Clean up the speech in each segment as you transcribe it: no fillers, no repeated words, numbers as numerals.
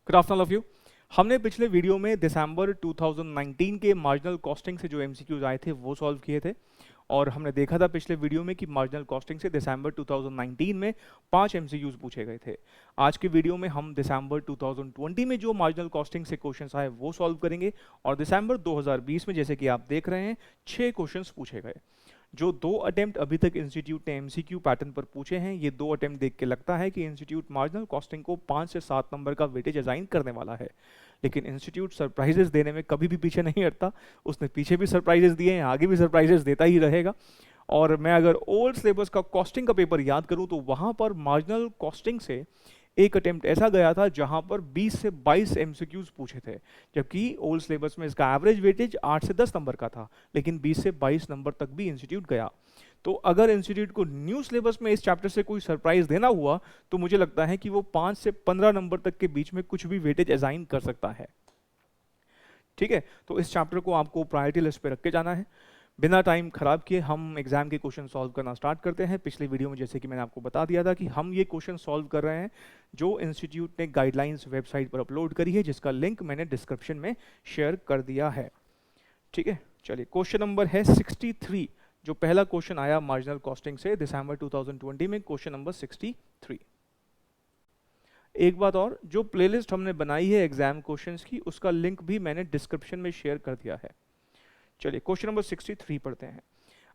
Good afternoon of you. हमने पिछले video में दिसंबर 2019 के मार्जिनल कॉस्टिंग से जो एमसीक्यूज आए थे वो सॉल्व किए थे और हमने देखा था पिछले वीडियो में कि मार्जिनल कॉस्टिंग से दिसंबर 2019 में 5 एमसीक्यूज पूछे गए थे। आज के वीडियो में हम दिसंबर 2020 में जो मार्जिनल कॉस्टिंग से क्वेश्चंस आए वो सॉल्व करेंगे और दिसंबर 2020 में जैसे कि आप देख रहे हैं 6 क्वेश्चंस पूछे गए। जो 2 अटेम्प्ट अभी तक इंस्टीट्यूट ने एमसीक्यू पैटर्न पर पूछे हैं, ये 2 अटेम्प्ट देख के लगता है कि इंस्टीट्यूट मार्जिनल कॉस्टिंग को 5 से 7 नंबर का वेटेज असाइन करने वाला है। लेकिन इंस्टीट्यूट सरप्राइजेस देने में कभी भी पीछे नहीं हटता। उसने पीछे भी सरप्राइजेस दिए हैं, आगे भी सरप्राइजेस देता ही रहेगा। और मैं अगर ओल्ड सिलेबस का कॉस्टिंग का पेपर याद करूं तो वहां पर मार्जिनल कॉस्टिंग से एक अटेम्प्ट ऐसा गया था जहां पर 20 से 22 एमसीक्यूज पूछे थे, जबकि ओल्ड सिलेबस में इसका एवरेज वेटेज 8 से 10 नंबर का था, लेकिन 20 से 22 नंबर तक भी इंस्टीट्यूट गया। तो अगर इंस्टीट्यूट को न्यू सिलेबस में इस चैप्टर से कोई सरप्राइज देना हुआ तो मुझे लगता है कि वो 5 से 15 नंबर तक के बीच में कुछ भी वेटेज असाइन कर सकता है। ठीक है, तो इस चैप्टर को आपको प्रायोरिटी लिस्ट पे रख के जाना है। बिना टाइम खराब किए हम एग्जाम के क्वेश्चन सॉल्व करना स्टार्ट करते हैं। पिछले वीडियो में जैसे कि मैंने आपको बता दिया था कि हम ये क्वेश्चन सॉल्व कर रहे हैं जो इंस्टीट्यूट ने गाइडलाइंस वेबसाइट पर अपलोड करी है, जिसका लिंक मैंने डिस्क्रिप्शन में शेयर कर दिया है। ठीक है, चलिए क्वेश्चन नंबर है 63। जो पहला क्वेश्चन आया मार्जिनल कॉस्टिंग से दिसंबर 2020 में, क्वेश्चन नंबर 63। एक बात और, जो प्लेलिस्ट हमने बनाई है एग्जाम क्वेश्चंस की, उसका लिंक भी मैंने डिस्क्रिप्शन में शेयर कर दिया है। चलिए क्वेश्चन नंबर 63 पढ़ते हैं।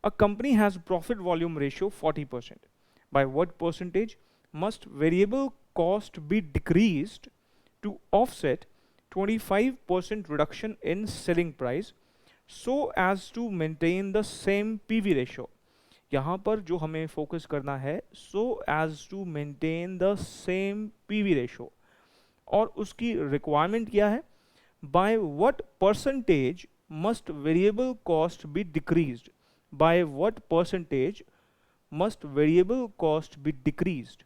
A company has profit volume ratio 40%. By what percentage must variable cost be decreased to offset 25% reduction in selling price so as to maintain the same PV ratio। यहाँ पर जो हमें फोकस करना है so as to maintain the same PV ratio, और उसकी requirement क्या है? by what percentage must variable cost be decreased? by what percentage must variable cost be decreased?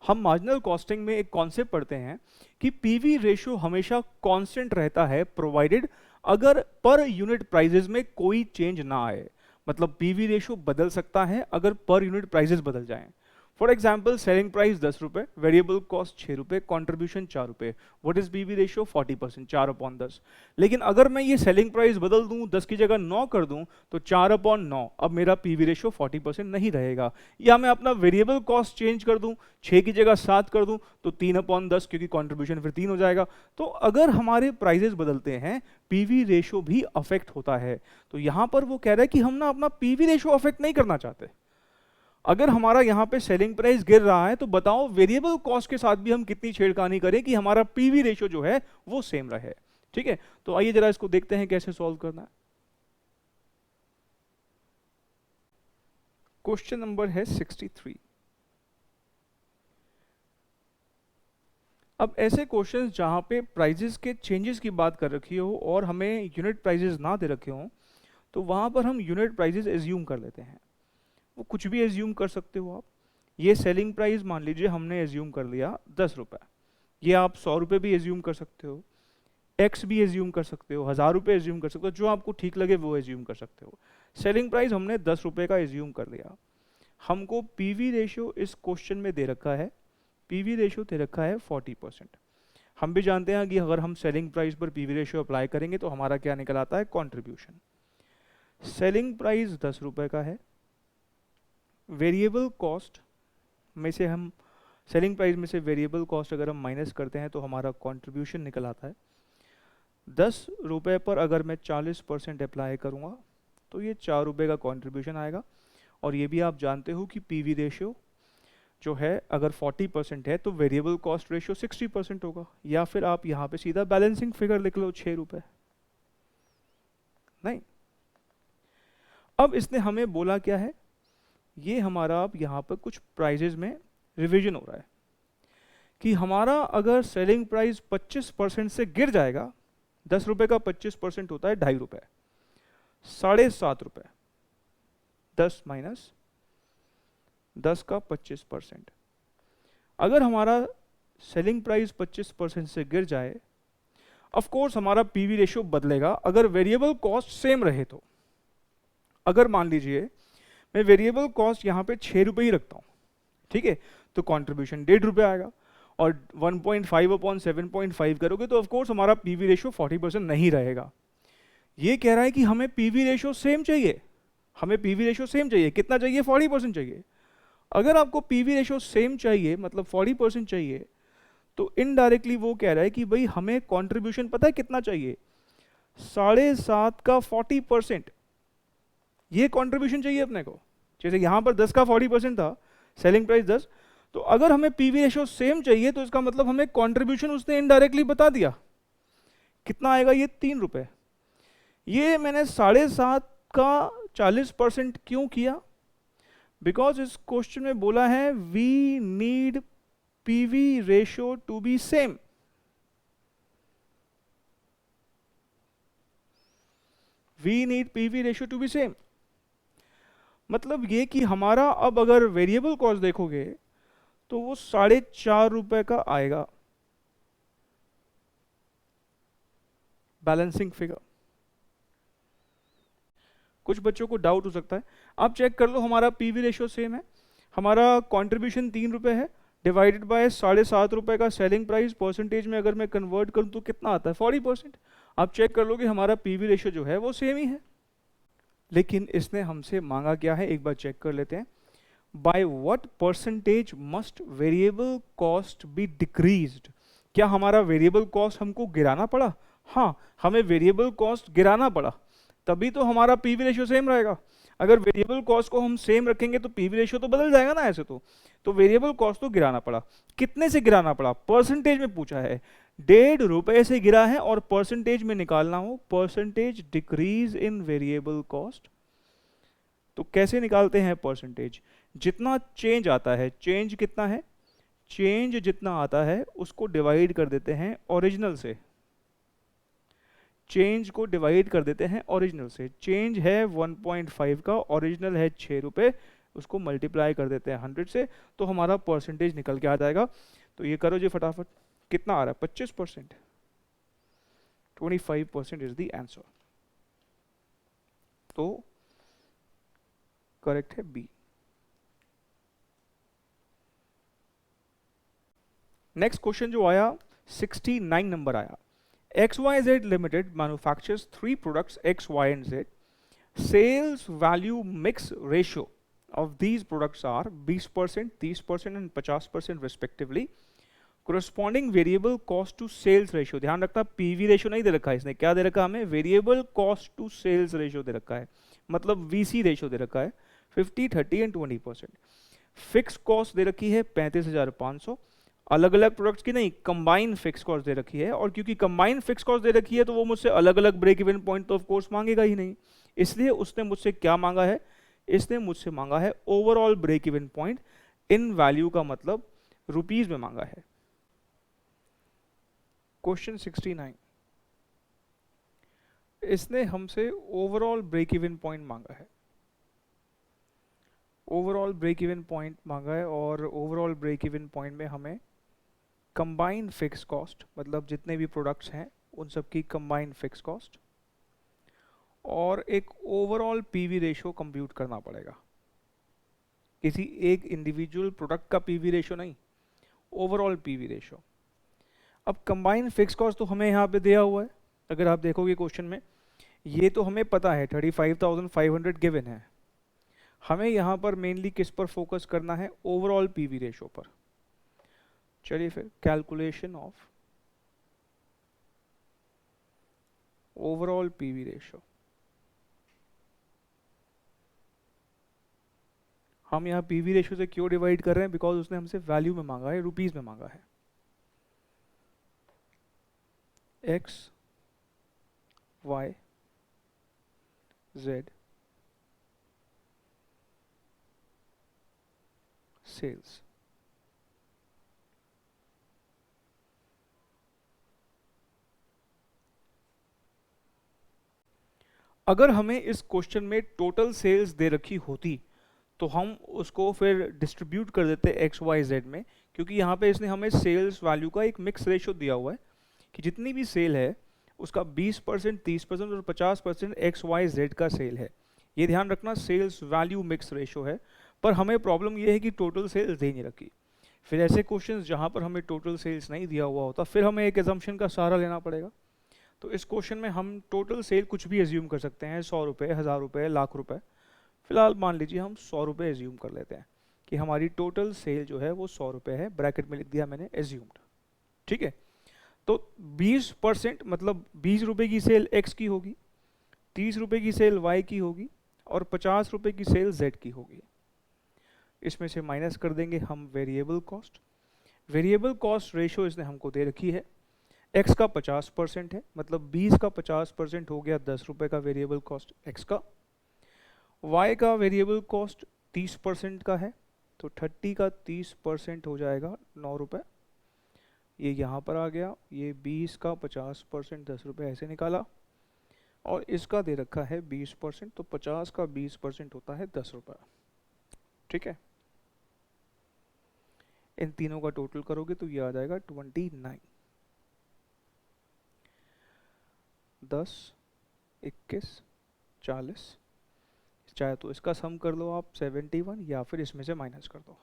हम मार्जिनल कॉस्टिंग में एक कॉन्सेप्ट पढ़ते हैं कि पीवी रेशियो हमेशा कांस्टेंट रहता है प्रोवाइडेड अगर पर यूनिट प्राइजेस में कोई चेंज ना आए। मतलब पीवी रेशियो बदल सकता है अगर पर यूनिट प्राइजेस बदल जाएं। फॉर एग्जाम्पल सेलिंग प्राइस 10 रुपए, वेरिएबल कॉस्ट 6 रुपए, कॉन्ट्रीब्यूशन 4 रुपए, व्हाट इज पीवी रेशियो? 40%, 4/10। लेकिन अगर मैं ये सेलिंग प्राइस बदल दूं, 10 की जगह 9 कर दूं, तो 4/9 अब मेरा पीवी रेशियो 40% नहीं रहेगा। या मैं अपना वेरिएबल कॉस्ट चेंज कर दूं, 6 की जगह 7 कर दूं, तो 3/10, क्योंकि कॉन्ट्रीब्यूशन फिर 3 हो जाएगा। तो अगर हमारे प्राइजेस बदलते हैं, पीवी रेशियो भी अफेक्ट होता है। तो यहां पर वो कह रहा है कि हम ना अपना पीवी रेशियो अफेक्ट नहीं करना चाहते। अगर हमारा यहाँ पे सेलिंग प्राइस गिर रहा है तो बताओ वेरिएबल कॉस्ट के साथ भी हम कितनी छेड़खानी करें कि हमारा पीवी रेशियो जो है वो सेम रहे। ठीक है, तो आइए जरा इसको देखते हैं कैसे सॉल्व करना है। क्वेश्चन नंबर है 63। अब ऐसे क्वेश्चंस जहां पे प्राइजेस के चेंजेस की बात कर रखी हो और हमें यूनिट प्राइजेस ना दे रखे हो, तो वहां पर हम यूनिट प्राइजेस एज्यूम कर लेते हैं। वो कुछ भी एज्यूम कर सकते हो आप। ये सेलिंग प्राइस मान लीजिए हमने एज्यूम कर लिया 10 रुपए, ये आप 100 रुपए भी एज्यूम कर सकते हो, एक्स भी एज्यूम कर सकते हो, 1000 रुपए एज्यूम कर सकते हो, जो आपको ठीक लगे वो एज्यूम कर सकते हो। सेलिंग प्राइस हमने 10 रुपए का एज्यूम कर लिया। हमको पीवी रेशियो इस क्वेश्चन में दे रखा है, पीवी रेशियो दे रखा है 40%। हम भी जानते हैं कि अगर हम सेलिंग प्राइस पर पीवी रेशियो अप्लाई करेंगे तो हमारा क्या निकल आता है? कॉन्ट्रीब्यूशन। सेलिंग प्राइस 10 रुपए का है, वेरिएबल कॉस्ट में से हम सेलिंग प्राइस में से वेरिएबल कॉस्ट अगर हम माइनस करते हैं तो हमारा कंट्रीब्यूशन निकल आता है। 10 रुपए पर अगर मैं 40% अप्लाई करूंगा तो ये 4 रुपए का कंट्रीब्यूशन आएगा। और ये भी आप जानते हो कि पीवी रेशियो जो है अगर 40% है तो वेरिएबल कॉस्ट रेशियो 60% होगा। या फिर आप यहाँ पे सीधा बैलेंसिंग फिगर लिख लो, 6 रुपए। नहीं, अब इसने हमें बोला क्या है? ये हमारा अब यहाँ पर कुछ प्राइजेस में रिवीजन हो रहा है कि हमारा अगर सेलिंग प्राइस 25% से गिर जाएगा, 10 रुपए का 25% होता है 2.5 रुपए, 7.5 रुपए, 10 माइनस 10 का 25%। अगर हमारा सेलिंग प्राइस 25% से गिर जाए, ऑफ कोर्स हमारा पीवी रेशियो बदलेगा अगर वेरिएबल कॉस्ट सेम रहे तो। अगर मान लीजिए मैं वेरिएबल कॉस्ट यहाँ पे 6 रुपए ही रखता हूँ, ठीक है, तो कंट्रीब्यूशन 1.5 रुपए आएगा। और 1.5 अपॉन 7.5 करोगे तो ऑफकोर्स हमारा पीवी रेशियो 40% नहीं रहेगा। ये कह रहा है कि हमें पीवी रेशियो सेम चाहिए, हमें पीवी रेशियो सेम चाहिए। कितना चाहिए? 40% चाहिए। अगर आपको पीवी रेशियो सेम चाहिए मतलब 40% चाहिए, तो इनडायरेक्टली वो कह रहा है कि भाई हमें कंट्रीब्यूशन पता है कितना चाहिए? 7.5 का 40%, ये कंट्रीब्यूशन चाहिए अपने को। जैसे यहां पर 10 का 40% था, सेलिंग प्राइस 10, तो अगर हमें पीवी रेशियो सेम चाहिए तो इसका मतलब हमें कंट्रीब्यूशन उसने इनडायरेक्टली बता दिया। कितना आएगा ये? 3 रुपए। ये मैंने 7.5 का 40% क्यों किया? बिकॉज इस क्वेश्चन में बोला है we need PV ratio to be same. We need PV ratio to be same मतलब ये कि हमारा अब अगर वेरिएबल कॉस्ट देखोगे तो वो 4.5 रुपए का आएगा बैलेंसिंग फिगर। कुछ बच्चों को डाउट हो सकता है, आप चेक कर लो हमारा पीवी रेशियो सेम है, हमारा कंट्रीब्यूशन 3 रुपए है, डिवाइडेड बाय 7.5 रुपए का सेलिंग प्राइस, परसेंटेज में अगर मैं कन्वर्ट करूं तो कितना आता है? 40%। आप चेक कर लो कि हमारा पीवी रेशियो जो है वो सेम ही है। लेकिन इसने हमसे मांगा क्या है, एक बार चेक कर लेते हैं। By what percentage must variable cost be decreased? क्या हमारा वेरिएबल कॉस्ट हमको गिराना पड़ा? हाँ, हमें वेरिएबल कॉस्ट गिराना पड़ा, तभी तो हमारा पीवी रेशियो सेम रहेगा। अगर वेरिएबल कॉस्ट को हम सेम रखेंगे तो पीवी रेशियो तो बदल जाएगा ना ऐसे तो वेरिएबल कॉस्ट तो गिराना पड़ा। कितने से गिराना पड़ा? परसेंटेज में पूछा है, 1.5 रुपए से गिरा है और परसेंटेज में निकालना हो, percentage decrease in variable cost. तो कैसे निकालते हैं परसेंटेज? जितना चेंज आता है, चेंज कितना है? चेंज जितना आता है उसको डिवाइड कर देते हैं ओरिजिनल से। चेंज को डिवाइड कर देते हैं ओरिजिनल से। चेंज है 1.5 का, ओरिजिनल है 6 रुपए, उसको मल्टीप्लाई कर देते हैं 100 से, तो हमारा परसेंटेज निकल के आ जाएगा। तो ये करो जी फटाफट, कितना आ रहा है? 25%। 25% इज द आंसर। तो करेक्ट है बी। नेक्स्ट क्वेश्चन जो आया 69 नंबर आया। XYZ Limited manufactures 3 products X, Y and Z. Sales value mix ratio of these products are 20%, 30% and 50% respectively. Corresponding variable cost to sales ratio, ध्यान रखना PV ratio नहीं दे रखा है इसने, क्या दे रखा है हमें? Variable cost to sales ratio दे रखा है, मतलब VC रेशियो दे रखा है 50, 30 एंड 20%। फिक्स कॉस्ट दे रखी है 35,500, अलग अलग प्रोडक्ट्स की नहीं, कंबाइन फिक्स कॉस्ट दे रखी है। और क्योंकि कंबाइन फिक्स कॉस्ट दे रखी है तो वो मुझसे अलग अलग ब्रेक इवन पॉइंट तो ऑफ कोर्स मांगेगा ही नहीं, इसलिए उसने मुझसे क्या मांगा है? इसने मुझसे मांगा है overall break even point in value, का मतलब रुपीज में मांगा है। क्वेश्चन 69, इसने हमसे ओवरऑल ब्रेक इवन पॉइंट मांगा है। ओवरऑल ब्रेक इवन पॉइंट मांगा है और ओवरऑल ब्रेक इवन पॉइंट में हमें कंबाइंड फिक्स कॉस्ट, मतलब जितने भी प्रोडक्ट्स हैं उन सब की कंबाइंड फिक्स कॉस्ट, और एक ओवरऑल पीवी रेशियो कंप्यूट करना पड़ेगा। किसी एक इंडिविजुअल प्रोडक्ट का पीवी रेशियो नहीं, ओवरऑल पीवी रेशियो। अब कंबाइंड फिक्स कॉस्ट तो हमें यहाँ पे दिया हुआ है, अगर आप देखोगे क्वेश्चन में, ये तो हमें पता है 35,500 गिवन है। हमें यहाँ पर मेनली किस पर फोकस करना है? ओवरऑल पीवी रेशियो पर। चलिए फिर, calculation of overall PV ratio. हम यहाँ पीवी रेशियो से क्यों डिवाइड कर रहे हैं? बिकॉज उसने हमसे वैल्यू में मांगा है, रुपीज में मांगा है। X, Y, Z sales. अगर हमें इस क्वेश्चन में टोटल सेल्स दे रखी होती तो हम उसको फिर डिस्ट्रीब्यूट कर देते एक्स वाई जेड में, क्योंकि यहाँ पे इसने हमें सेल्स वैल्यू का एक मिक्स रेशियो दिया हुआ है कि जितनी भी सेल है उसका 20%, 30% और 50% एक्स वाई जेड का सेल है। ये ध्यान रखना, सेल्स वैल्यू मिक्स रेशियो है, पर हमें प्रॉब्लम ये है कि टोटल सेल्स दे नहीं रखी। फिर ऐसे क्वेश्चंस जहाँ पर हमें टोटल सेल्स नहीं दिया हुआ होता, फिर हमें एक एजम्पशन का सहारा लेना पड़ेगा। तो इस क्वेश्चन में हम टोटल सेल कुछ भी एज्यूम कर सकते हैं, 100 रुपये, 1000 रुपये, लाख रुपए। फिलहाल मान लीजिए हम 100 रुपये एज्यूम कर लेते हैं कि हमारी टोटल सेल जो है वो 100 रुपये है, ब्रैकेट में लिख दिया मैंने एज्यूम्ड। ठीक है, तो 20% मतलब 20 रुपये की सेल एक्स की होगी, 30 रुपये की सेल वाई की होगी और 50 रुपये की सेल जेड की होगी। इसमें से माइनस कर देंगे हम variable cost. Variable cost ratio इसने हमको दे रखी है, एक्स का 50% है, मतलब 20 का 50% हो गया 10 रुपये का वेरिएबल कॉस्ट एक्स का। वाई का वेरिएबल कॉस्ट 30% का है, तो 30 का 30% हो जाएगा 9 रुपये। ये यहाँ पर आ गया, ये 20 का 50% 10 रुपये ऐसे निकाला, और इसका दे रखा है 20%, तो 50 का 20% होता है 10 रुपये। ठीक है, इन तीनों का टोटल करोगे तो ये आ जाएगा 29। 10, 21, 40, चाहे तो इसका सम कर लो आप 71 या फिर इसमें से माइनस कर दो।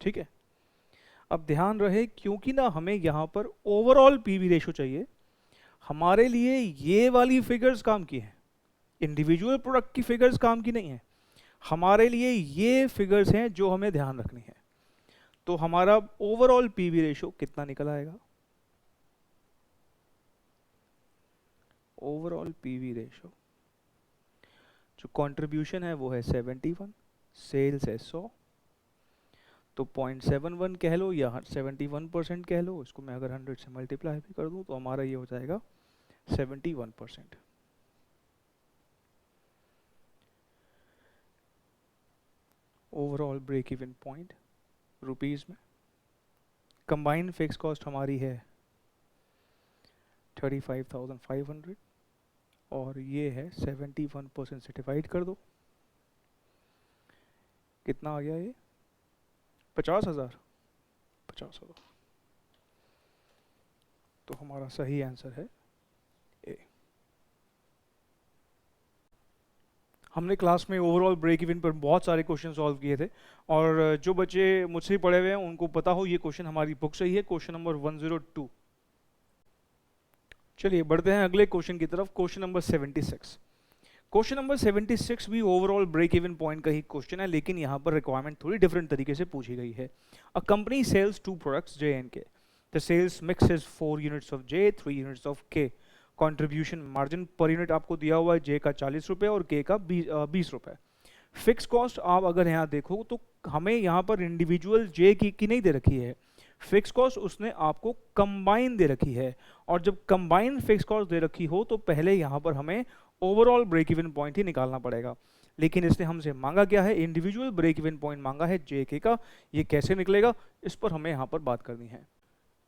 ठीक है, अब ध्यान रहे क्योंकि ना हमें यहाँ पर ओवरऑल पीवी रेशो चाहिए, हमारे लिए ये वाली फिगर्स काम की है, इंडिविजुअल प्रोडक्ट की फिगर्स काम की नहीं है, हमारे लिए ये फिगर्स हैं जो हमें ध्यान रखनी है। तो हमारा ओवरऑल पीवी रेशो कितना निकल आएगा? ओवरऑल पीवी रेशो जो कंट्रीब्यूशन है वो है 71, सेल्स है 100, तो 0.71 कह लो या 71% कह लो, इसको मैं अगर 100 से मल्टीप्लाई भी कर दूं तो हमारा ये हो जाएगा 71%। Overall break even point rupees में, कंबाइंड फिक्स कॉस्ट हमारी है 35,500 और ये है 71% से डिवाइड कर दो, कितना आ गया ये? 50,000। 50,000, तो हमारा सही आंसर है ए। हमने क्लास में ओवरऑल ब्रेक इवन पर बहुत सारे क्वेश्चन सॉल्व किए थे, और जो बच्चे मुझसे पढ़े हुए हैं उनको पता हो ये क्वेश्चन हमारी बुक से ही है, क्वेश्चन नंबर 102। चलिए बढ़ते हैं अगले क्वेश्चन की तरफ, क्वेश्चन नंबर 76। क्वेश्चन नंबर 76 भी ओवरऑल ब्रेक इवन पॉइंट का ही क्वेश्चन है, लेकिन यहाँ पर रिक्वायरमेंट थोड़ी डिफरेंट तरीके से पूछी गई है। A company sales 2 products J and K. The sales mix is 4 units of J, 3 units of K. Contribution margin per unit आपको दिया हुआ है J का 40 रुपये और K का 20 रुपये। फिक्स कॉस्ट आप अगर यहाँ देखो तो हमें यहाँ पर इंडिविजुअल J की नहीं दे रखी है, फिक्स कॉस्ट उसने आपको कंबाइन दे रखी है, और जब कंबाइन फिक्स कॉस्ट दे रखी हो तो पहले यहाँ पर हमें ओवरऑल ब्रेक इवन पॉइंट ही निकालना पड़ेगा। लेकिन इसने हमसे मांगा क्या है? इंडिविजुअल ब्रेक इवन पॉइंट मांगा है JK का। ये कैसे निकलेगा इस पर हमें यहाँ पर बात करनी है।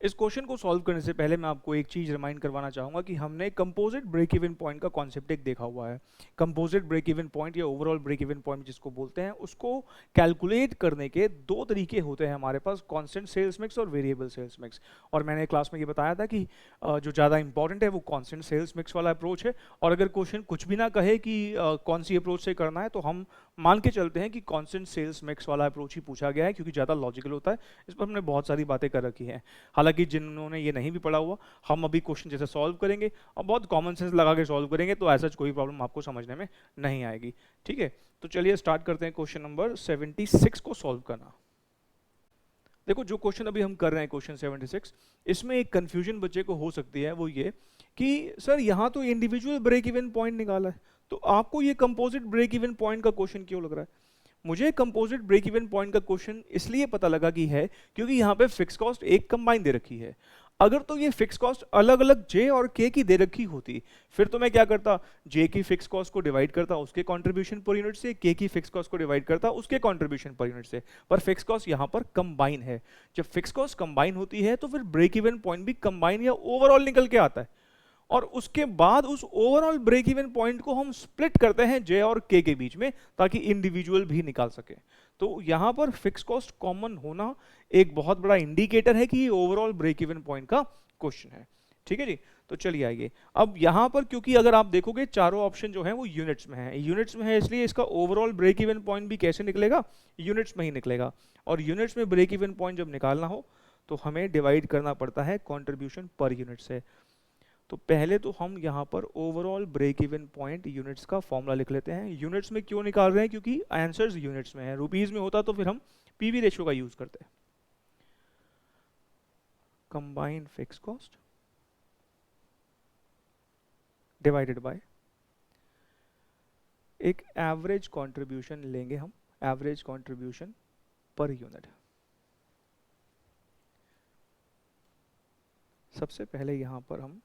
इस क्वेश्चन को सॉल्व करने से पहले मैं आपको एक चीज़ रिमाइंड करवाना चाहूँगा कि हमने कंपोजिट ब्रेक इवन पॉइंट का कॉन्सेप्ट एक देखा हुआ है। कंपोजिट ब्रेक इवन पॉइंट या ओवरऑल ब्रेक इवन पॉइंट जिसको बोलते हैं, उसको कैलकुलेट करने के दो तरीके होते हैं हमारे पास, कांस्टेंट सेल्स मिक्स और वेरिएबल सेल्स मिक्स। और मैंने क्लास में ये बताया था कि जो ज़्यादा इंपॉर्टेंट है वो कांस्टेंट सेल्स मिक्स वाला अप्रोच है, और अगर क्वेश्चन कुछ भी ना कहे कि कौन सी अप्रोच से करना है तो हम मान के चलते हैं कि कांस्टेंट सेल्स मिक्स वाला अप्रोच ही पूछा गया है, क्योंकि ज़्यादा लॉजिकल होता है। इस पर हमने बहुत सारी बातें कर रखी हैं, हालांकि जिन्होंने ये नहीं भी पढ़ा हुआ, हम अभी क्वेश्चन जैसे सॉल्व करेंगे और बहुत कॉमन सेंस लगा के सॉल्व करेंगे, तो ऐसा कोई प्रॉब्लम आपको समझने में नहीं आएगी। ठीक है, तो चलिए स्टार्ट करते हैं क्वेश्चन नंबर 76 को सॉल्व करना। देखो जो क्वेश्चन अभी हम कर रहे हैं क्वेश्चन 76, इसमें एक कंफ्यूजन बच्चे को हो सकती है, वो ये कि सर यहाँ तो इंडिविजुअल ब्रेक इवन पॉइंट निकाला है, तो आपको ये कंपोजिट ब्रेक इवन पॉइंट का क्वेश्चन क्यों लग रहा है? मुझे कंपोजिट ब्रेक इवन पॉइंट का क्वेश्चन इसलिए पता लगा कि है क्योंकि यहाँ पे फिक्स कॉस्ट एक कंबाइन दे रखी है। अगर तो ये फिक्स कॉस्ट अलग अलग J और K की दे रखी होती, फिर तो मैं क्या करता, J की फिक्स कॉस्ट को डिवाइड करता उसके कंट्रीब्यूशन पर यूनिट से, K की फिक्स कॉस्ट को डिवाइड करता उसके कंट्रीब्यूशन पर यूनिट से। पर फिक्स कॉस्ट यहाँ पर कंबाइन है। जब फिक्स कॉस्ट कंबाइन होती है तो फिर ब्रेक इवन पॉइंट भी कंबाइन या ओवरऑल निकल के आता है, और उसके बाद उस ओवरऑल ब्रेक इवन पॉइंट को हम स्प्लिट करते हैं J और K के बीच में, ताकि इंडिविजुअल भी निकाल सके। तो यहाँ पर फिक्स कॉस्ट कॉमन होना एक बहुत बड़ा इंडिकेटर है कि ये ओवरऑल ब्रेक इवन पॉइंट का क्वेश्चन है। ठीक है जी, तो चलिए आइए, अब यहाँ पर क्योंकि अगर आप देखोगे चारों ऑप्शन जो है वो यूनिट्स में है, यूनिट्स में है, इसलिए इसका ओवरऑल ब्रेक इवन पॉइंट भी कैसे निकलेगा, यूनिट्स में ही निकलेगा। और यूनिट्स में ब्रेक इवन पॉइंट जब निकालना हो तो हमें डिवाइड करना पड़ता है कंट्रीब्यूशन पर यूनिट से। तो पहले तो हम यहाँ पर overall break even point units का फॉर्मूला लिख लेते हैं। यूनिट्स में क्यों निकाल रहे हैं, क्योंकि आंसर्स यूनिट्स में है, रुपीज में होता तो फिर हम पीवी रेशियो का यूज करते हैं। Combined fixed cost divided by एक एवरेज कंट्रीब्यूशन लेंगे हम, एवरेज कंट्रीब्यूशन पर यूनिट। सबसे पहले यहां पर हम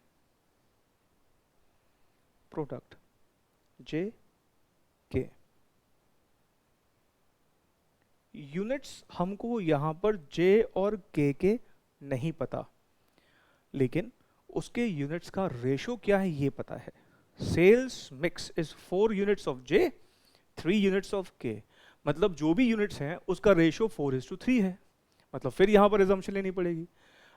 प्रोडक्ट जे के, यूनिट्स हमको यहां पर जे और के नहीं पता, लेकिन उसके यूनिट्स का रेशो क्या है ये पता है। Sales mix is 4 units of J 3 units of K, मतलब जो भी यूनिट्स हैं उसका रेशो 4:3 है। मतलब फिर यहां पर एजम्पशन लेनी पड़ेगी,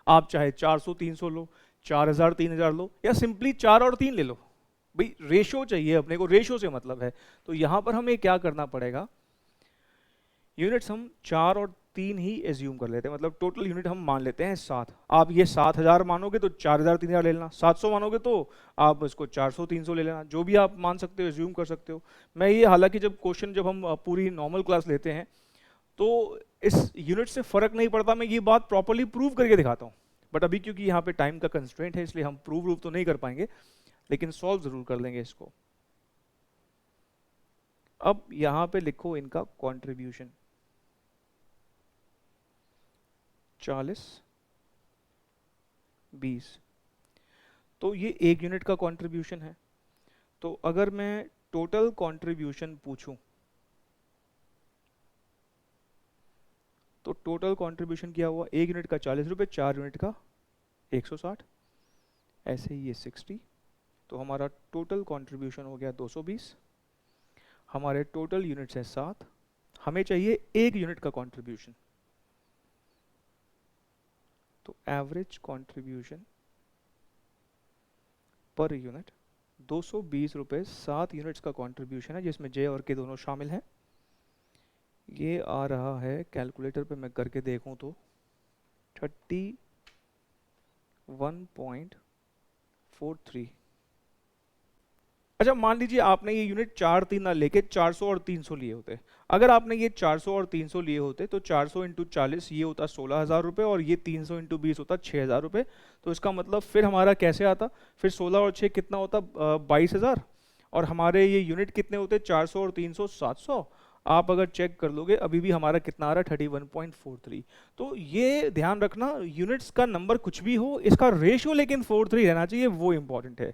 आप चाहे 400 300 लो, 4000 3000 लो, या सिंपली 4 और 3 ले लो, भाई रेशो चाहिए अपने को, रेशो से मतलब है। तो यहां पर हमें क्या करना पड़ेगा, यूनिट्स हम 4 और 3 ही एज्यूम कर लेते हैं, मतलब टोटल यूनिट हम मान लेते हैं 7। आप ये 7000 मानोगे तो 4000 3000 ले लेना, 700 मानोगे तो आप इसको 400 300 ले लेना, जो भी आप मान सकते हो एज्यूम कर सकते हो। मैं ये हालांकि जब हम पूरी नॉर्मल क्लास लेते हैं तो इस यूनिट से फर्क नहीं पड़ता, मैं ये बात प्रॉपर्ली प्रूव करके दिखाता हूँ, बट अभी क्योंकि यहाँ पे टाइम का कंस्ट्रेंट है इसलिए हम प्रूव तो नहीं कर पाएंगे, लेकिन सॉल्व जरूर कर लेंगे इसको। अब यहाँ पे लिखो इनका कॉन्ट्रीब्यूशन 40 20, तो ये 1 यूनिट का कंट्रीब्यूशन है। तो अगर मैं टोटल कंट्रीब्यूशन पूछूं तो टोटल कंट्रीब्यूशन क्या हुआ, 1 यूनिट का 40 रुपए, 4 यूनिट का 160, ऐसे ही ये 60, तो हमारा टोटल कंट्रीब्यूशन हो गया 220। हमारे टोटल यूनिट्स है 7, हमें चाहिए 1 यूनिट का कंट्रीब्यूशन, तो एवरेज कंट्रीब्यूशन पर यूनिट 220 रुपए, 7 यूनिट्स का कंट्रीब्यूशन है जिसमें जे और के दोनों शामिल हैं। ये आ रहा है, कैलकुलेटर पे मैं करके देखूं तो 31.43। अच्छा मान लीजिए आपने ये यूनिट 4 3 ना लेके 400 और 300 लिए होते, अगर आपने ये 400 और 300 लिए होते तो 400 इंटू 40 ये होता 16,000 रुपये, और ये 300 इंटू 20 होता 6,000 रुपये। तो इसका मतलब फिर हमारा कैसे आता, फिर 16 और 6 कितना होता, 22,000, और हमारे ये यूनिट कितने होते 400 और 300 700। आप अगर चेक कर लोगे अभी भी हमारा कितना आ रहा है 31.43। तो ये ध्यान रखना, यूनिट्स का नंबर कुछ भी हो, इसका रेशियो लेकिन 43 रहना चाहिए, वो इंपॉर्टेंट है।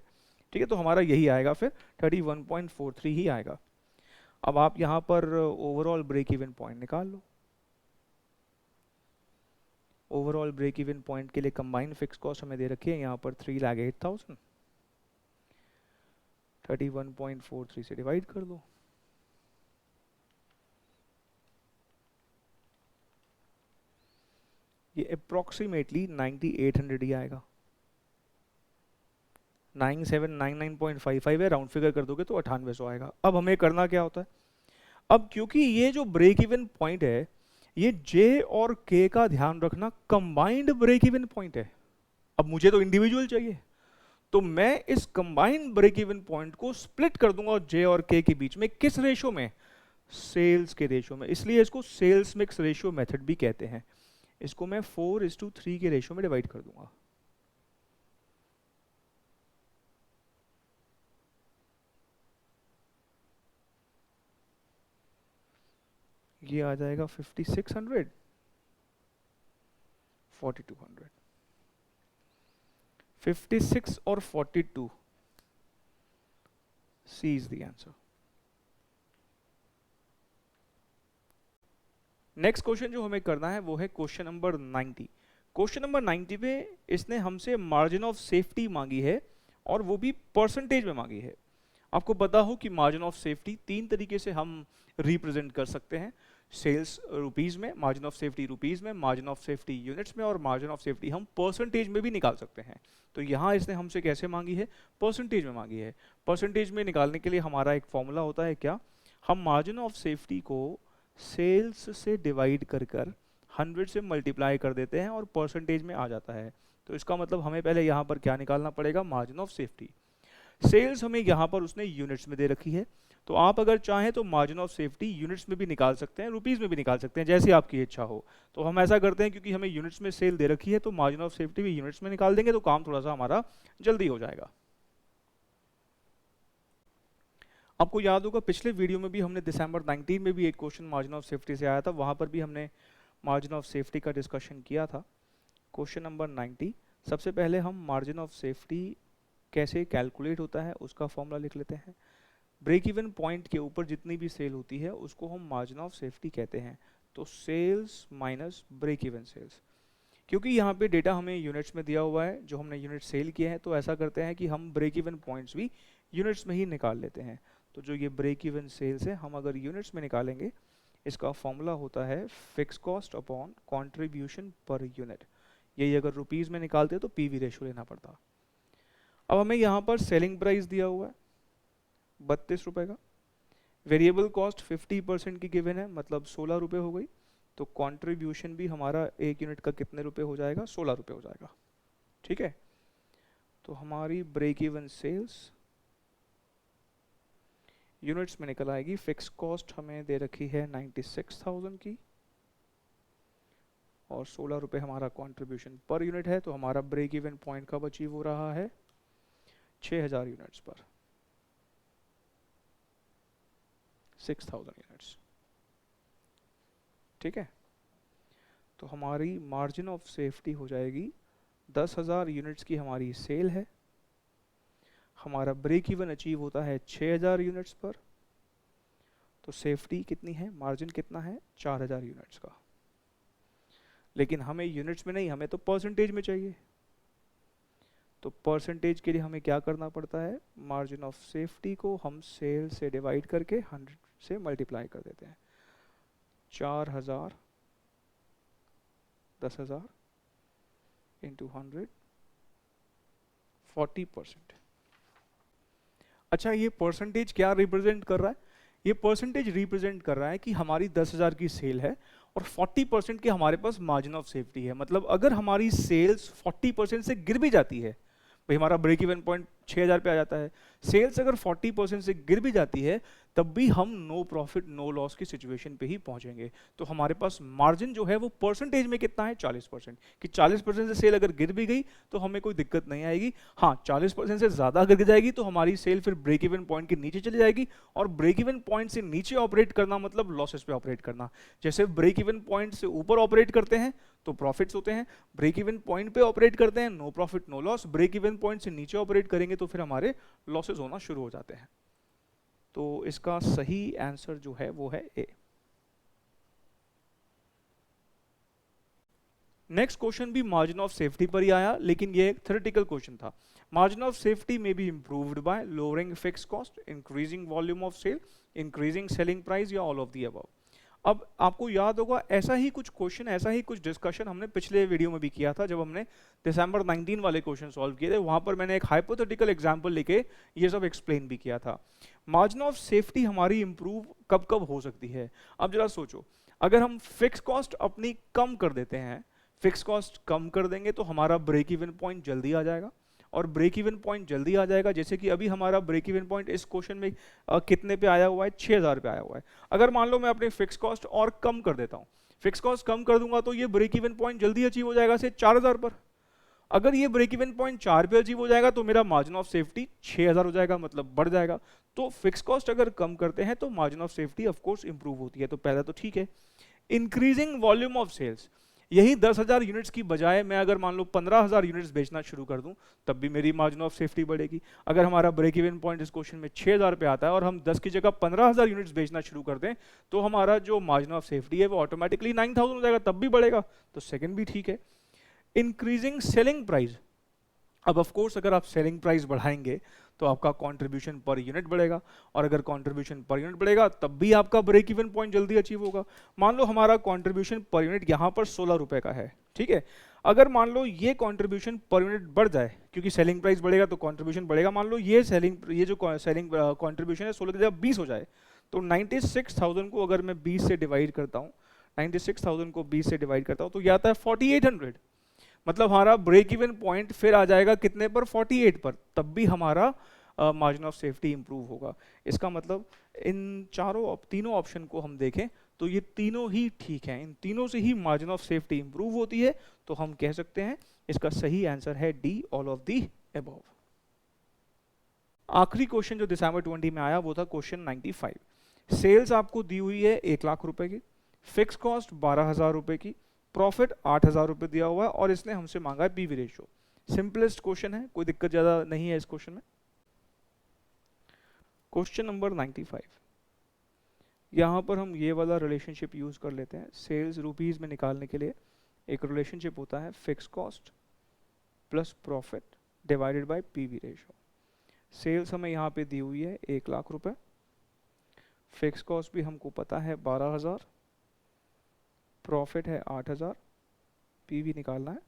ठीक है, तो हमारा यही आएगा, फिर 31.43 ही आएगा। अब आप यहाँ पर ओवरऑल ब्रेक इवन पॉइंट निकाल लो। ओवरऑल ब्रेक इवन पॉइंट के लिए कंबाइंड फिक्स कॉस्ट हमें दे रखी है यहाँ पर 3,08,000, 31.43 से डिवाइड कर दो। ये अप्रोक्सीमेटली 9800 ही आएगा, 9799.55 है, राउंड फिगर कर दोगे तो 9800 आएगा। अब हमें करना क्या होता है, अब क्योंकि ये जो ब्रेक इवन पॉइंट है ये जे और के का ध्यान रखना कंबाइंड ब्रेक इवन पॉइंट है, अब मुझे तो इंडिविजुअल चाहिए, तो मैं इस कंबाइंड ब्रेक इवन पॉइंट को स्प्लिट कर दूंगा जे और के के बीच में, किस रेशो में, सेल्स के रेशो में, इसलिए इसको सेल्स मिक्स रेशियो मेथड भी कहते हैं। इसको मैं 4:3 के रेशो में डिवाइड कर दूंगा। ये आ जाएगा 5600 4200, 56 और 42, C is the answer. Next question जो हमें करना है वो है क्वेश्चन नंबर 90। क्वेश्चन नंबर 90 पे इसने हमसे मार्जिन ऑफ सेफ्टी मांगी है, और वो भी परसेंटेज में मांगी है। आपको पता हो कि मार्जिन ऑफ सेफ्टी 3 तरीके से हम रिप्रेजेंट कर सकते हैं। सेल्स रुपीज़ में, मार्जिन ऑफ सेफ्टी रुपीज़ में, मार्जिन ऑफ सेफ्टी यूनिट्स में, और मार्जिन ऑफ सेफ्टी हम परसेंटेज में भी निकाल सकते हैं। तो यहाँ इसने हमसे कैसे मांगी है, परसेंटेज में मांगी है। परसेंटेज में निकालने के लिए हमारा एक फॉर्मूला होता है क्या, हम मार्जिन ऑफ सेफ्टी को सेल्स से डिवाइड कर 100 से मल्टीप्लाई कर देते हैं और परसेंटेज में आ जाता है। तो इसका मतलब हमें पहले यहाँ पर क्या निकालना पड़ेगा, मार्जिन ऑफ सेफ्टी। सेल्स हमें यहाँ पर उसने यूनिट्स में दे रखी है, तो आप अगर चाहें तो मार्जिन ऑफ सेफ्टी यूनिट्स में भी निकाल सकते हैं, रुपीज़ में भी निकाल सकते हैं, जैसी आपकी इच्छा हो। तो हम ऐसा करते हैं, क्योंकि हमें यूनिट्स में सेल दे रखी है तो मार्जिन ऑफ सेफ्टी भी यूनिट्स में निकाल देंगे, तो काम थोड़ा सा हमारा जल्दी हो जाएगा। आपको याद होगा पिछले वीडियो में भी हमने दिसंबर 19 में भी एक क्वेश्चन मार्जिन ऑफ सेफ्टी से आया था, वहाँ पर भी हमने मार्जिन ऑफ सेफ्टी का डिस्कशन किया था। क्वेश्चन नंबर 90, सबसे पहले हम मार्जिन ऑफ सेफ्टी कैसे कैलकुलेट होता है उसका फॉर्मूला लिख लेते हैं। ब्रेक इवन पॉइंट के ऊपर जितनी भी सेल होती है उसको हम मार्जिन ऑफ सेफ्टी कहते हैं। तो sales minus break even sales, क्योंकि यहाँ पे डेटा हमें यूनिट्स में दिया हुआ है, जो हमने यूनिट सेल किए हैं, तो ऐसा करते हैं कि हम ब्रेक इवन पॉइंट्स भी यूनिट्स में ही निकाल लेते हैं। तो जो ये ब्रेक इवन सेल्स है हम अगर यूनिट्स में निकालेंगे, इसका फॉर्मूला होता है fixed cost upon contribution per unit. यही अगर रुपीज़ में निकालते तो पीवी रेशो लेना पड़ता। अब हमें यहाँ पर सेलिंग प्राइस दिया हुआ है 32 रुपये का, वेरिएबल कॉस्ट 50% की गिवन है, मतलब 16 रुपये हो गई। तो कंट्रीब्यूशन भी हमारा एक यूनिट का कितने रुपए हो जाएगा, 16 रुपये हो जाएगा। ठीक है, तो हमारी ब्रेक इवन सेल्स यूनिट्स में निकल आएगी। फिक्स कॉस्ट हमें दे रखी है 96,000 की, और 16 रुपये हमारा कंट्रीब्यूशन पर यूनिट है। तो हमारा ब्रेक इवन पॉइंट कब अचीव हो रहा है, 6000 यूनिट्स पर, 6000 यूनिट्स। ठीक है, तो हमारी मार्जिन ऑफ सेफ्टी हो जाएगी 10,000 यूनिट्स की हमारी सेल है, हमारा ब्रेक इवन अचीव होता है 6000 यूनिट्स पर। तो सेफ्टी कितनी है, मार्जिन कितना है, 4000 यूनिट्स का। लेकिन हमें यूनिट्स में नहीं, हमें तो परसेंटेज में चाहिए। तो परसेंटेज के लिए हमें क्या करना पड़ता है, मार्जिन ऑफ सेफ्टी को हम सेल से डिवाइड करके 100 से मल्टीप्लाई कर देते हैं। 4000 10,000 इंटू 100 40%। अच्छा, ये परसेंटेज क्या रिप्रेजेंट कर रहा है, ये परसेंटेज रिप्रेजेंट कर रहा है कि हमारी 10,000 की सेल है और 40% की हमारे पास मार्जिन ऑफ सेफ्टी है। मतलब अगर हमारी सेल्स 40% से गिर भी जाती है, भाई हमारा ब्रेक इवन पॉइंट 6000 पे आ जाता है, सेल्स अगर 40% से गिर भी जाती है तब भी हम नो प्रॉफिट नो लॉस की सिचुएशन पे ही पहुंचेंगे। तो हमारे पास मार्जिन जो है वो परसेंटेज में कितना है, 40%। कि 40% से सेल अगर गिर भी गई तो हमें कोई दिक्कत नहीं आएगी। हाँ, 40% से ज़्यादा अगर गिर जाएगी तो हमारी सेल फिर ब्रेक इवन पॉइंट के नीचे चली जाएगी, और ब्रेक इवन पॉइंट से नीचे ऑपरेट करना मतलब लॉसेस पे ऑपरेट करना। जैसे ब्रेक इवन पॉइंट से ऊपर ऑपरेट करते हैं तो प्रॉफिट्स होते हैं, ब्रेक इवन पॉइंट पे ऑपरेट करते हैं no profit no loss, break even point से नीचे ऑपरेट करेंगे तो फिर हमारे लॉसेस होना शुरू हो जाते हैं। तो इसका सही आंसर जो है वो है ए। नेक्स्ट क्वेश्चन भी मार्जिन ऑफ सेफ्टी पर ही आया, लेकिन ये एक थ्योरेटिकल क्वेश्चन था। मार्जिन ऑफ सेफ्टी में be improved by lowering fixed cost, increasing volume of sale, increasing selling price, या ऑल ऑफ दी अबव। अब आपको याद होगा ऐसा ही कुछ क्वेश्चन, ऐसा ही कुछ डिस्कशन हमने पिछले वीडियो में भी किया था, जब हमने दिसंबर 19 वाले क्वेश्चन सॉल्व किए थे। वहां पर मैंने एक हाइपोथेटिकल एग्जांपल लेके ये सब एक्सप्लेन भी किया था। मार्जिन ऑफ सेफ्टी हमारी इंप्रूव कब कब हो सकती है। अब जरा सोचो, अगर हम फिक्स कॉस्ट अपनी कम कर देते हैं, फिक्स कॉस्ट कम कर देंगे तो हमारा ब्रेक इवन पॉइंट जल्दी आ जाएगा, और ब्रेक इवन पॉइंट जल्दी आ जाएगा। जैसे कि अभी हमारा ब्रेक इवन पॉइंट इस क्वेश्चन में कितने पे आया हुआ है, 6000 पे आया हुआ है। अगर मान लो मैं अपने फिक्स कॉस्ट और कम कर देता हूँ, फिक्स कॉस्ट कम कर दूंगा तो ये ब्रेक इवन पॉइंट जल्दी अचीव हो जाएगा से 4000 पर। अगर ये ब्रेक इवन पॉइंट 4 पे अचीव हो जाएगा तो मेरा मार्जिन ऑफ सेफ्टी 6000 हो जाएगा, मतलब बढ़ जाएगा। तो फिक्स कॉस्ट अगर कम करते हैं तो margin of safety of course improve होती है। तो पहला तो ठीक है। इंक्रीजिंग वॉल्यूम ऑफ सेल्स, यही 10,000 यूनिट्स की बजाय मैं अगर मान लो 15,000 यूनिट्स बेचना शुरू कर दूं तब भी मेरी मार्जिन ऑफ सेफ्टी बढ़ेगी। अगर हमारा ब्रेक इवन पॉइंट इस क्वेश्चन में 6000 पे आता है और हम 10 की जगह 15,000 यूनिट्स बेचना शुरू कर दें तो हमारा जो मार्जिन ऑफ सेफ्टी है वो ऑटोमेटिकली 9000 हो जाएगा, तब भी बढ़ेगा। तो सेकंड भी ठीक है। इंक्रीजिंग सेलिंग प्राइस, अब ऑफ कोर्स अगर आप सेलिंग प्राइस बढ़ाएंगे तो आपका कंट्रीब्यूशन पर यूनिट बढ़ेगा, और अगर कंट्रीब्यूशन पर यूनिट बढ़ेगा तब भी आपका ब्रेक इवन पॉइंट जल्दी अचीव होगा। मान लो हमारा कंट्रीब्यूशन पर यूनिट यहाँ पर 16 रुपए का है, ठीक है। अगर मान लो ये कंट्रीब्यूशन पर यूनिट बढ़ जाए, क्योंकि सेलिंग प्राइस बढ़ेगा तो कंट्रीब्यूशन बढ़ेगा, मान लो ये जो सेलिंग कंट्रीब्यूशन है 16 की जगह 20 हो जाए, तो 96,000 को अगर मैं 20 से डिवाइड करता हूँ, 96,000 को 20 से डिवाइड करता हूँ तो ये आता है 4800। मतलब हमारा ब्रेक इवन पॉइंट फिर आ जाएगा कितने पर, 48 पर, तब भी हमारा मार्जिन ऑफ सेफ्टी इंप्रूव होगा। इसका मतलब इन तीनों ऑप्शन को हम देखें तो ये तीनों ही ठीक हैं, इन तीनों से ही मार्जिन ऑफ सेफ्टी इंप्रूव होती है, तो हम कह सकते हैं इसका सही आंसर है D, all of the above. आखिरी क्वेश्चन जो दिसंबर 20 में आया वो था क्वेश्चन 95। सेल्स आपको दी हुई है 1 लाख रुपए की, फिक्स कॉस्ट 12,000 रुपए की, प्रॉफिट 8,000 रुपए दिया हुआ है, और इसने हमसे मांगा है पीवी रेशियो। सिंपलेस्ट क्वेश्चन है, कोई दिक्कत ज्यादा नहीं है इस क्वेश्चन में। क्वेश्चन नंबर 95, यहाँ पर हम ये वाला रिलेशनशिप यूज कर लेते हैं। सेल्स रुपीज में निकालने के लिए एक रिलेशनशिप होता है fixed cost plus profit divided by PV ratio. Sales हमें यहाँ पे दी हुई है 1 लाख रुपए, फिक्स कॉस्ट भी हमको पता है 12,000, प्रॉफिट है 8,000, पीवी निकालना है,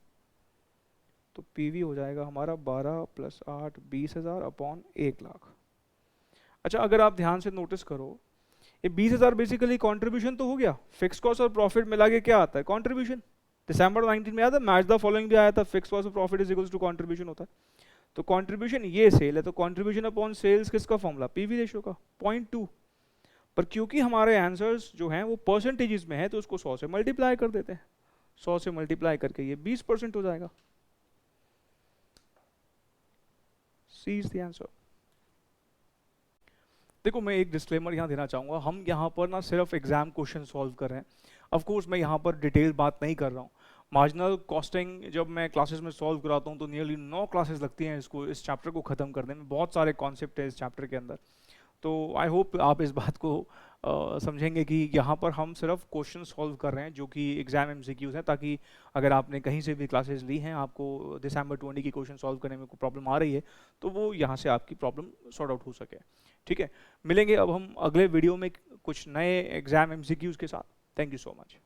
तो पीवी हो जाएगा हमारा 12 प्लस 8 20,000 अपॉन 1 लाख। अच्छा, अगर आप ध्यान से नोटिस करो, ये 20,000 बेसिकली कंट्रीब्यूशन तो हो गया, फिक्स कॉस्ट और प्रॉफिट मिला के क्या आता है, कंट्रीब्यूशन। दिसंबर 19 में आया था, मैच द फॉलोइंग भी आया था, फिक्स कॉस्ट और profit is equals to contribution होता है। तो कंट्रीब्यूशन ये सेल है, तो कंट्रीब्यूशन अपॉन सेल्स किसका फॉर्मूला, पीवी रेशियो का, 0.2। पर क्योंकि हमारे आंसर्स जो हैं वो परसेंटेजेस में है, तो उसको 100 से मल्टीप्लाई कर देते हैं, 100 से मल्टीप्लाई करके ये 20% हो जाएगा। सी इज द आंसर। देखो, मैं एक डिस्क्लेमर यहाँ देना चाहूँगा, हम यहाँ पर ना सिर्फ एग्जाम क्वेश्चन सॉल्व कर रहे हैं। ऑफ कोर्स मैं यहाँ पर डिटेल बात नहीं कर रहा हूँ। मार्जिनल कॉस्टिंग जब मैं क्लासेस में सॉल्व कराता हूँ तो नियरली 9 क्लासेस लगती हैं इसको, इस चैप्टर को ख़त्म करने में। बहुत सारे कॉन्सेप्ट है इस चैप्टर के अंदर, तो आई होप आप इस बात को समझेंगे कि यहाँ पर हम सिर्फ क्वेश्चन सॉल्व कर रहे हैं जो कि एग्जाम एमसीक्यूज हैं, ताकि अगर आपने कहीं से भी क्लासेस ली हैं, आपको दिसंबर 20 की क्वेश्चन सॉल्व करने में कोई प्रॉब्लम आ रही है, तो वो यहाँ से आपकी प्रॉब्लम सॉर्ट आउट हो सके। ठीक है, मिलेंगे अब हम अगले वीडियो में कुछ नए एग्जाम एमसीक्यूज के साथ। Thank you so much.